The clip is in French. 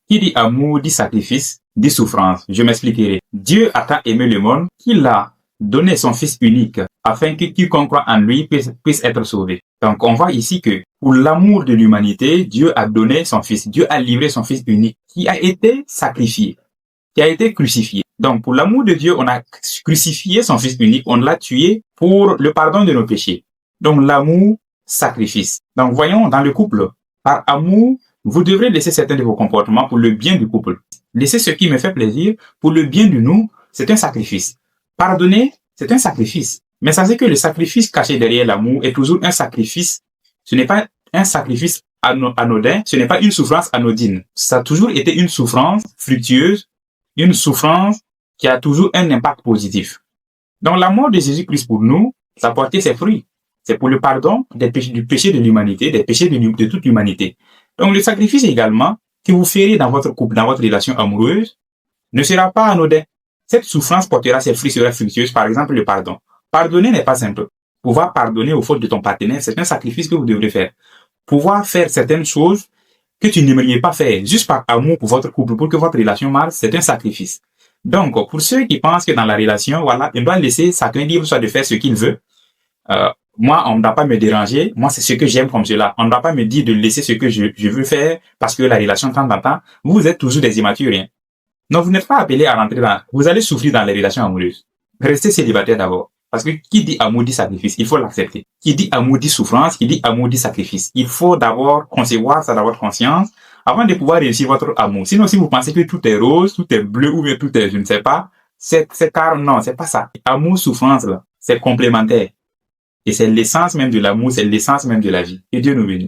Qui dit amour dit sacrifice, dit souffrance. Je m'expliquerai. Dieu a tant aimé le monde qu'il a donné son Fils unique afin que quiconque croit en lui puisse être sauvé. Donc on voit ici que pour l'amour de l'humanité, Dieu a donné son Fils. Dieu a livré son Fils unique qui a été sacrifié, qui a été crucifié. Donc pour l'amour de Dieu, on a crucifié son Fils unique, on l'a tué pour le pardon de nos péchés. Donc l'amour, sacrifice. Donc voyons dans le couple, par amour, vous devrez laisser certains de vos comportements pour le bien du couple. Laisser ce qui me fait plaisir pour le bien de nous, c'est un sacrifice. Pardonner, c'est un sacrifice. Mais sachez que le sacrifice caché derrière l'amour est toujours un sacrifice. Ce n'est pas un sacrifice anodin, ce n'est pas une souffrance anodine. Ça a toujours été une souffrance fructueuse, une souffrance qui a toujours un impact positif. Donc la mort de Jésus-Christ pour nous, ça a porté ses fruits. C'est pour le pardon des péchés, du péché de l'humanité, des péchés de toute l'humanité. Donc le sacrifice également que vous ferez dans votre couple, dans votre relation amoureuse, ne sera pas anodin. Cette souffrance portera ses fruits, sera fructueuse, par exemple le pardon. Pardonner n'est pas simple. Pouvoir pardonner aux fautes de ton partenaire, c'est un sacrifice que vous devrez faire. Pouvoir faire certaines choses que tu n'aimeriez pas faire, juste par amour pour votre couple, pour que votre relation marche, c'est un sacrifice. Donc, pour ceux qui pensent que dans la relation, voilà, on doit laisser chacun libre soit de faire ce qu'il veut. Moi, on ne doit pas me déranger. Moi, c'est ce que j'aime comme cela. On ne doit pas me dire de laisser ce que je veux faire parce que la relation de temps en temps, vous êtes toujours des immatures. Hein. Donc, vous n'êtes pas appelés à rentrer dans... Vous allez souffrir dans les relations amoureuses. Restez célibataire d'abord. Parce que qui dit amour dit sacrifice, il faut l'accepter. Qui dit amour dit souffrance, qui dit amour dit sacrifice. Il faut d'abord concevoir ça dans votre conscience avant de pouvoir réussir votre amour. Sinon, si vous pensez que tout est rose, tout est bleu ou bien tout est, je ne sais pas, c'est car non, c'est pas ça. Amour, souffrance, là, c'est complémentaire. Et c'est l'essence même de l'amour, c'est l'essence même de la vie. Que Dieu nous bénisse.